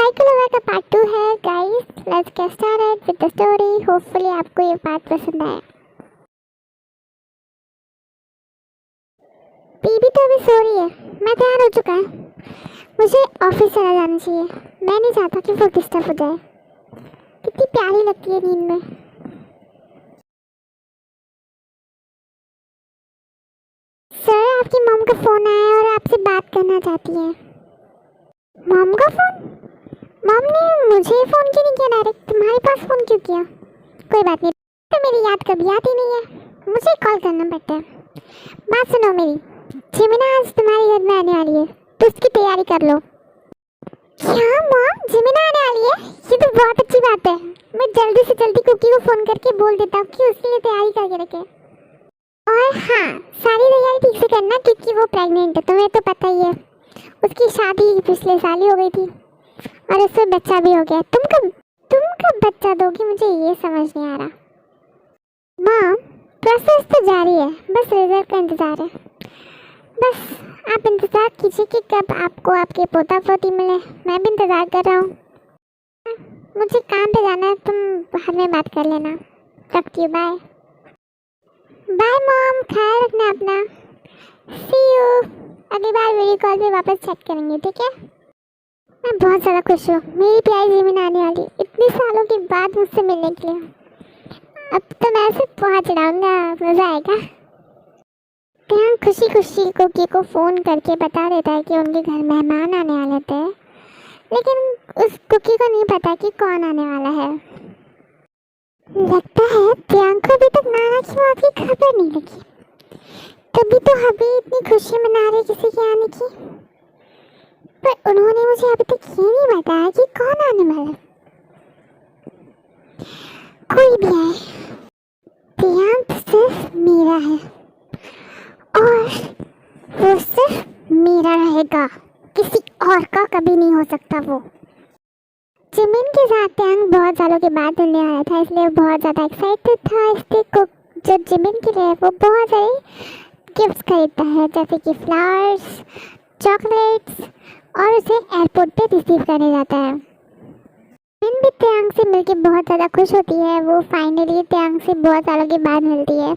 Psycho lover का part 2 है guys. Let's get started with the story. Hopefully आपको ये पार्ट पसंद आए। बीबी तो अभी सो रही है, मैं तैयार हो चुका है। मुझे ऑफिस चला जाना चाहिए। मैं नहीं चाहता कि वो डिस्टर्ब हो जाए। कितनी प्यारी लगती है नींद में। सर, आपकी मॉम का फोन आया है और आपसे बात करना चाहती है। मॉम का फोन? मॉम ने मुझे फ़ोन क्यों नहीं किया डायरेक्ट? तुम्हारे पास फ़ोन क्यों किया? कोई बात नहीं, तो मेरी याद कभी आती नहीं है, मुझे कॉल करना पड़ता है। बात सुनो मेरी, जिमिना आज तुम्हारे घर में आने वाली है, तो उसकी तैयारी कर लो। क्या मॉम, जिमिना आने वाली है? ये तो बहुत अच्छी बात है। मैं जल्दी से जल्दी कुकी को फ़ोन करके बोल देता हूँ कि उसके लिए तैयारी करके रखे। और हाँ, सारी तैयारी ठीक से करना क्योंकि वो प्रेग्नेंट है, तुम्हें तो पता ही है। उसकी शादी पिछले साल ही हो गई थी और उससे बच्चा भी हो गया। तुम कब बच्चा दोगी, मुझे ये समझ नहीं आ रहा। माँ, प्रोसेस तो जारी है, बस रिजल्ट का इंतज़ार है। बस आप इंतज़ार कीजिए कि कब आपको आपके पोता पोती मिले। मैं भी इंतज़ार कर रहा हूँ। मुझे काम पे जाना है, तुम बाद में बात कर लेना। रखती हूँ, बाय। बाय मॉम, ख्याल रखना अपना। सी यू। अगली बार वीडियो कॉल पे वापस चेक करेंगे, ठीक है? मैं बहुत ज़्यादा खुश हूँ, मेरी प्यारी जिमिना आने वाली इतने सालों के बाद मुझसे मिलने के लिए। अब तो मैं उसे पहुँच जाऊँगा, मज़ा आएगा। यहाँ खुशी खुशी कुकी को फ़ोन करके बता देता है कि उनके घर मेहमान आने वाले थे, लेकिन उस कुकी को नहीं पता कि कौन आने वाला है। लगता है प्रियांक को अभी तक नाना की बात की खबर नहीं लगी, तभी तो अभी इतनी खुशी मना रही किसी के आने की। पर उन्होंने मुझे अभी तक ये नहीं बताया कि कौन आने वाला है। कोई भी आए, प्रियांक सिर्फ मेरा है और वो सिर्फ मेरा रहेगा, किसी और का कभी नहीं हो सकता। वो जिमिन के साथ प्रियांक बहुत सालों के बाद मिलने आया था, इसलिए वो बहुत ज़्यादा एक्साइटेड था। इसलिए जो जिमिन के लिए वो बहुत सारे गिफ्ट्स खरीदता है, जैसे कि फ्लावर्स, चॉकलेट्स, और उसे एयरपोर्ट पे रिसीव करने जाता है। जिमिन भी प्रियांक से मिलकर बहुत ज़्यादा खुश होती है। वो फाइनली प्रियांक से बहुत सालों के बाद मिलती है।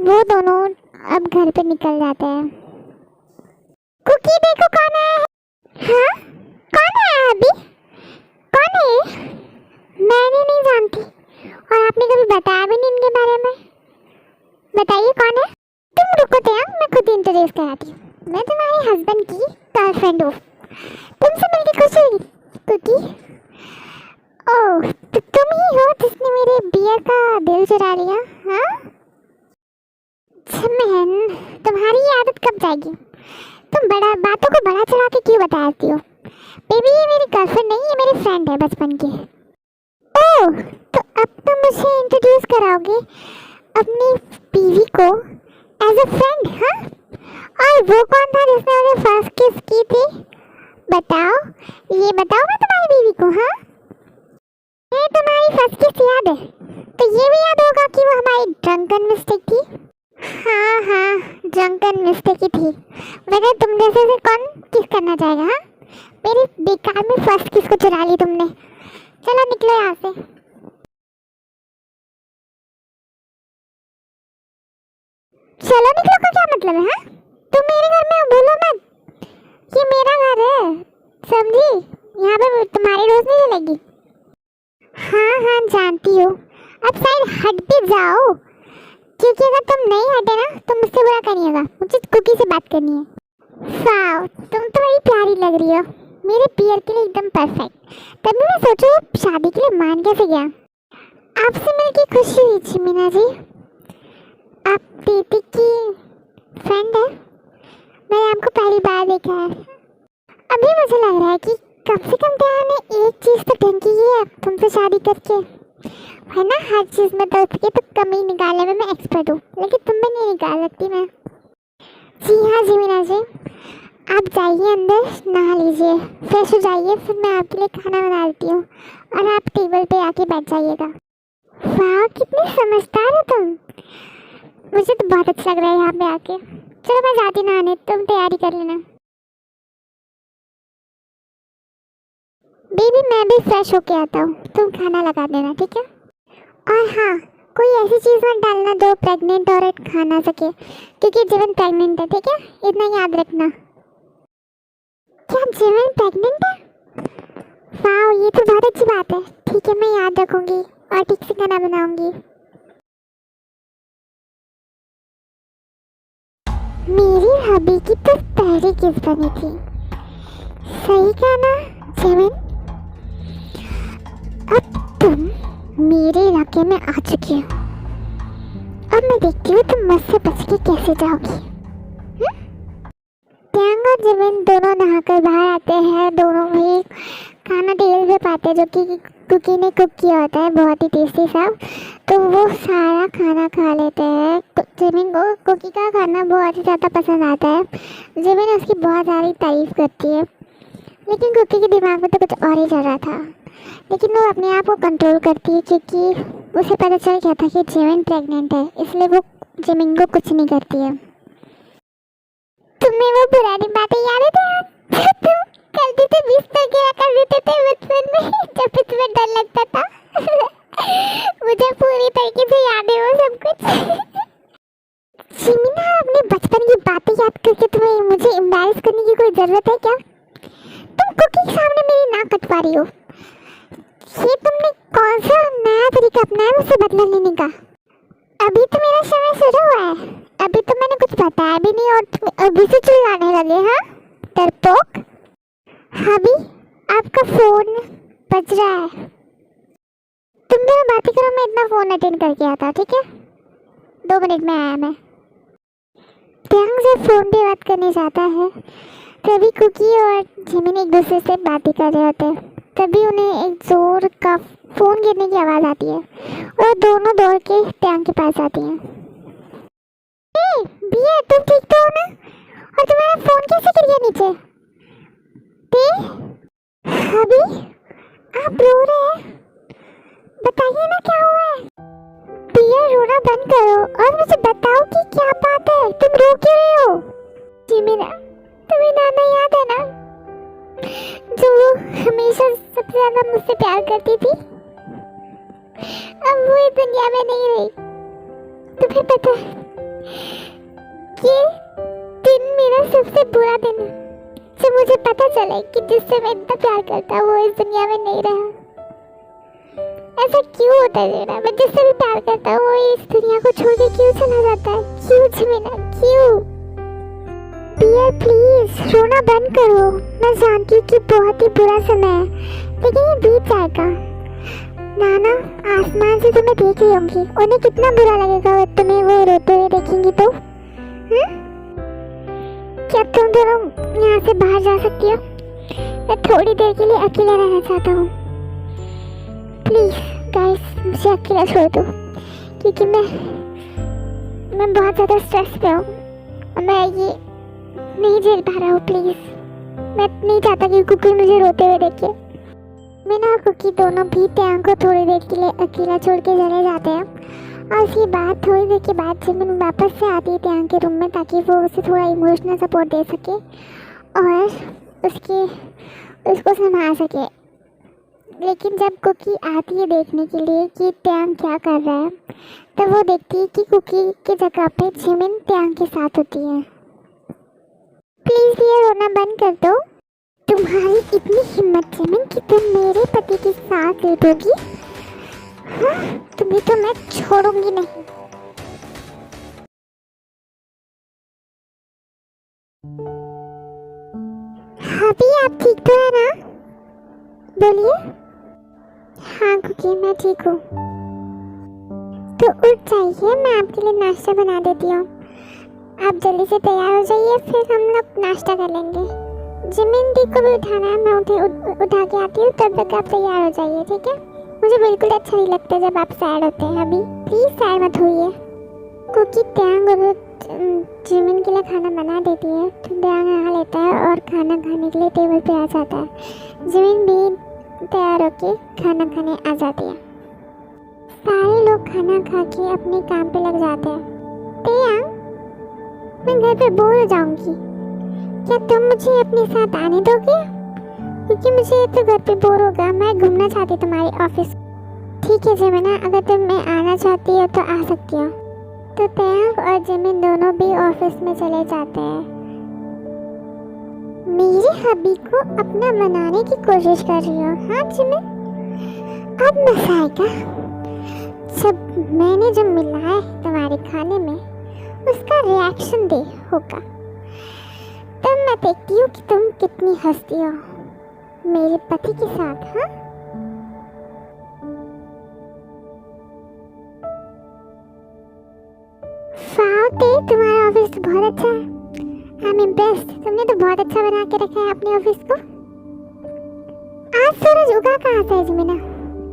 वो दोनों अब घर पे निकल जाते हैं। कुकी देखो कौन आया है। हाँ, कौन आया अभी? कौन है? मैंने नहीं जानती और आपने कभी बताया भी नहीं इनके बारे में। बताइए कौन है? तुम रुको प्रियांक, मैं खुद इंट्रोड्यूस कराती हूँ। मैं तुम्हारे हस्बैंड की गर्लफ्रेंड हूँ। तुमसे मिलकर खुश हुई कुकी। ओह, तो तुम ही हो जिसने मेरे बियर का दिल चुरा लिया? हाँ जिमिन, तुम्हारी ये आदत कब जाएगी? तुम बड़ा बातों को बड़ा चढ़ा के क्यों बताती हो? बेबी, ये मेरी गर्लफ्रेंड नहीं, ये मेरी फ्रेंड है बचपन की। ओह, तो अब तुम मुझे इंट्रोड्यूस कराओगे अपनी बीवी को एज अ फ्रेंड? हाँ, और वो कौन था जिसने मुझे फर्स्ट किस की थी? बताओ, ये बताओ मैं तुम्हारी बीवी को। हाँ, ये तुम्हारी फर्स्ट किस याद है? तो ये भी याद होगा कि वो हमारी ड्रंकन मिस्टेक थी। हाँ हाँ, ड्रंकन मिस्टेक ही थी, वरना तुम जैसे से कौन किस करना चाहेगा? हाँ, मेरी बेकार में फर्स्ट किस को चुरा ली तुमने। चलो निकलो यहाँ से। चलो निकलो का क्या मतलब है? हाँ, तुम मेरे घर में हो, बोलो मत। ये मेरा घर है, समझी? यहाँ पे तुम्हारी रोज नहीं चलेगी। हाँ हाँ, जानती हूँ। अब साइड हट भी जाओ, क्योंकि अगर तुम नहीं हटे ना तो मुझसे बुरा करिएगा। मुझे कुकी से बात करनी है। वाह, तुम तो बड़ी प्यारी लग रही हो, मेरे पियर के लिए एकदम परफेक्ट। तभी मैं सोचूं शादी के लिए मान कैसे गया। आपसे मिलके खुशी हुई जिमिना जी। आप दीदी की फ्रेंड है? मैंने आपको पहली बार देखा है। अभी मुझे लग रहा है कि कम से कम प्यार ने एक चीज़ तो ढंग की है तुमसे शादी करके, है ना? हर चीज़ में तो उसकी तो कमी निकालने में मैं एक्सपर्ट हूँ, लेकिन तुम में नहीं निकाल सकती मैं। जी हाँ जिमिना जी, आप जाइए अंदर, नहा लीजिए, फ्रेश हो जाइए, फिर मैं आपके लिए खाना बना देती हूँ और आप टेबल पे आके बैठ जाइएगा। वाह, कितनी समझदार हो तुम। मुझे तो बहुत अच्छा लग रहा है यहाँ पे आके। चलो मैं जाती नहाने, तुम तैयारी कर लेना। बेबी मैं भी फ्रेश होके आता हूँ, तुम खाना लगा देना, ठीक है? और हाँ, कोई ऐसी चीज़ मत डालना जो प्रेग्नेंट औरत खा ना सके, क्योंकि जीवन प्रेग्नेंट है, ठीक है? इतना याद रखना। क्या जीवन प्रेग्नेंट है? वाह, ये तो बहुत अच्छी बात है। ठीक है, मैं याद रखूंगी और ठीक से खाना बनाऊंगी। मेरी हबी की तो पहली किस बनी थी, सही कहा ना जीवन? अब तुम मेरे इलाके में आ चुकी हो, अब मैं देखती हूँ तुम मुझसे बच के कैसे जाओगी। त्यांग और जिमिन दोनों नहाकर बाहर आते हैं। दोनों ही खाना टेबल पे पाते हैं जो कि कुकी ने कुक किया होता है, बहुत ही टेस्टी सा। तो वो सारा खाना खा लेते हैं। जिमिन को कुकी का खाना बहुत ही ज़्यादा पसंद आता है। जिमिन उसकी बहुत सारी तारीफ करती है, लेकिन कुकी के दिमाग में तो कुछ और ही चल रहा था। लेकिन वो अपने आप को कंट्रोल करती है, क्योंकि उसे पता चल गया था कि जिमिन प्रेग्नेंट है, इसलिए वो जिमिन को कुछ नहीं करती है। तुम्हें वो पुरानी बातें याद है जो तुम करते थे, बिस्तर गिरा कर देते थे बचपन में जब तुम्हें डर लगता था? मुझे पूरी तरीके से याद है वो सब कुछ। जिमिना, अपने बचपन की बातें याद करके तुम्हें मुझे एम्बैरेस करने की कोई जरूरत है क्या? तुम कुकी के सामने मेरी नाक कटवा रही हो। ये तुमने कौन सा नया तरीका अपनाया मुझसे बदला लेने का? अभी तो मेरा समय शुरू हुआ है, अभी तो मैंने कुछ बताया भी नहीं और तुम अभी से चिल्लाने लगे। हाँ डरपोक। अभी आपका फोन बज रहा है, तुम दोनों बातें करो, मैं इतना फोन अटेंड करके आता, ठीक है? 2 मिनट में आया मैं। त्यांग से फोन पे बात करने जाता है, तभी कुकी और जिमिन एक दूसरे से बातें कर रहे होते हैं। तभी उन्हें एक जोर का फोन गिरने की आवाज़ आती है और दोनों दौड़ के त्यांग के पास आती हैं। बियर, तुम ठीक तो हो ना? और तुम्हारा फोन कैसे गिर गया नीचे? अभी आप रो रहे हैं, बताइए ना क्या हुआ है? बियर, रोना बंद करो और मुझे बताओ कि क्या बात है, तुम रो क्यों रहे हो? जिमिना, तुम्हें नाना याद है ना, जो हमेशा सबसे ज्यादा मुझसे प्यार करती थी? अब वो इस दुनिया में नहीं रही। तुम्हें पता है ये दिन मेरा सबसे बुरा दिन है, जब मुझे पता चला कि जिससे मैं इतना प्यार करता वो इस दुनिया में नहीं रहा। ऐसा क्यों होता है जीना? मैं जिससे भी प्यार करता हूँ वो इस दुनिया को छोड़ के क्यों चला जाता है? क्यों जिमिना, क्यों? बियर प्लीज रोना बंद करो। मैं जानती हूँ कि बहुत ही बुरा समय है, लेकिन ये बीत जाएगा। नाना आसमान से तुम्हें देख रही होंगी, उन्हें कितना बुरा लगेगा तुम्हें वो रोते हुए देखेंगी तो? क्या तुम दोनों यहाँ से बाहर जा सकती हो? मैं थोड़ी देर के लिए अकेला रहना चाहता हूँ। प्लीज गाइस, मुझे अकेला छोड़ दो, क्योंकि मैं बहुत ज़्यादा स्ट्रेस पे हूँ और मैं ये नहीं झेल पा रहा हूँ। प्लीज, मैं नहीं चाहता कि कुकी मुझे रोते हुए देखे। मीना और कुकी दोनों भी त्यांग को थोड़ी देर के लिए अकेला छोड़ के चले जाते हैं और उसके बाद थोड़ी देर के बाद जिमिन वापस से आती है त्यांग के रूम में, ताकि वो उसे थोड़ा इमोशनल सपोर्ट दे सके और उसको संभाल सके। लेकिन जब कुकी आती है देखने के लिए कि त्यांग क्या कर रहा है, तब वो देखती है कि कुकी की जगह पे जिमिन त्यांग के साथ होती है। प्लीज़ ये रोना बंद कर दो। तुम्हारी इतनी हिम्मत जिमिन कि तुम मेरे पति के साथ लेटोगी? हाँ, तुम्हें तो मैं छोड़ूंगी नहीं। अभी आप ठीक तो है ना? बोलिए। हाँ कुकी, मैं ठीक हूँ। तो उठ जाइए, मैं आपके लिए नाश्ता बना देती हूँ। आप जल्दी से तैयार हो जाइए, फिर हम लोग नाश्ता कर लेंगे। जिमिन दी को भी उठाना है, मैं उठा के आती हूँ, तब तक आप तैयार हो जाइए, ठीक है? मुझे बिल्कुल अच्छा नहीं लगता जब आप सैड होते हैं। अभी प्लीज़ सैड मत होइए। कुकी त्यांग और जिमिन के लिए खाना बना देती है, तो त्यांग नहा लेता है और खाना खाने के लिए टेबल पे आ जाता है। जिमिन भी तैयार होके खाना खाने आ जाती है। सारे लोग खाना खा के अपने काम पे लग जाते हैं। त्यांग, मैं घर पे बोर हो जाऊंगी, क्या तुम मुझे अपने साथ आने दोगे? क्योंकि मुझे तो घर पे बोर होगा। मैं घूमना चाहती तुम्हारे ऑफिस। ठीक है जिमिन, अगर तुम मैं आना चाहती हो तो आ सकती हो। तो तैयांग और जिमिन दोनों भी ऑफिस में चले जाते हैं। मेरे हबी को अपना बनाने की कोशिश कर रही हो, हाँ जिमिन? अब मजा आएगा जब मैंने जो मिलाया है तुम्हारे खाने में उसका रिएक्शन दे होगा। तब मैं देखती हूँ कि तुम कितनी हंसती हो मेरे पति के साथ। हाँ, फाउते, तुम्हारा ऑफिस तो बहुत अच्छा है। I am impressed. तुमने तो बहुत अच्छा बना के रखा है अपने ऑफिस को। आज सूरज उगा कहाँ से है जिमिना?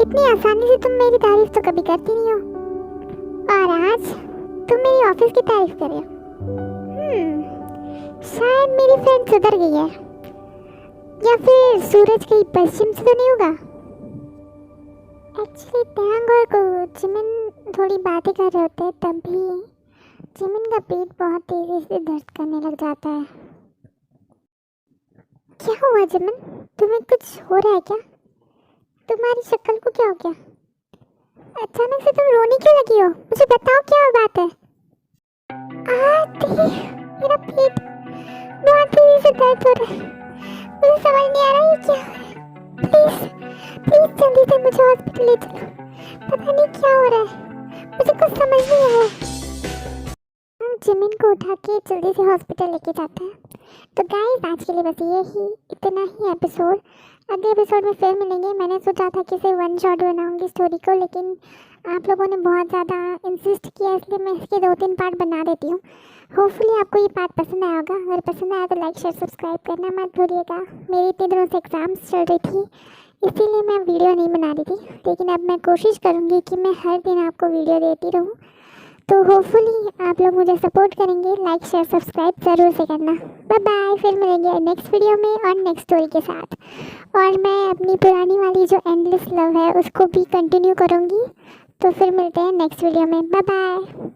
इतनी आसानी से तुम मेरी तारीफ तो कभी करती नहीं हो, और आज तुम मेरी ऑफिस की तारीफ कर रहे हो। शायद मेरी फ्रेंड सुधर गई है, या फिर सूरज कहीं पश्चिम से तो नहीं होगा। एक्चुअली तैयांग और जिमिन थोड़ी बातें कर रहे होते हैं, तभी जिमिन का पेट बहुत तेजी से दर्द करने लग जाता है। क्या हुआ जिमिन? तुम्हें कुछ हो रहा है क्या? तुम्हारी शक्ल को क्या हो गया? अचानक से तुम रोने क्यों लगी हो? मुझे बताओ क्या बात है। आती, मेरा पेट बहुत तेजी से दर्द हो रहा है। मुझे समझ नहीं आ रहा है क्या। प्लीज प्लीज जल्दी से मुझे हॉस्पिटल ले चलो। पता नहीं क्या हो रहा है, मुझे कुछ समझ नहीं आ रहा है। हम जिमिन को उठा के जल्दी से हॉस्पिटल लेके जाते हैं। तो गाइस, आज के लिए बस ये ही, इतना ही एपिसोड। अगले एपिसोड में फिर मिलेंगे। मैंने सोचा था कि सिर्फ वन शॉट बनाऊंगी स्टोरी को, लेकिन आप लोगों ने बहुत ज़्यादा इंसिस्ट किया, इसलिए मैं इसके 2-3 पार्ट बना देती हूँ। होपफुली आपको ये पार्ट पसंद आया होगा। अगर पसंद आया तो लाइक शेयर सब्सक्राइब करना मत भूलिएगा। मेरी इतने दिनों से एग्ज़ाम्स चल रही थी, इसीलिए मैं वीडियो नहीं बना रही थी, लेकिन अब मैं कोशिश करूँगी कि मैं हर दिन आपको वीडियो देती रहूँ। तो होपफुली आप लोग मुझे सपोर्ट करेंगे। लाइक शेयर सब्सक्राइब ज़रूर से करना। बाय बाय, फिर मिलेंगे नेक्स्ट वीडियो में और नेक्स्ट स्टोरी के साथ। और मैं अपनी पुरानी वाली जो एंडलेस लव है उसको भी कंटिन्यू करूँगी। तो फिर मिलते हैं नेक्स्ट वीडियो में। Bye bye.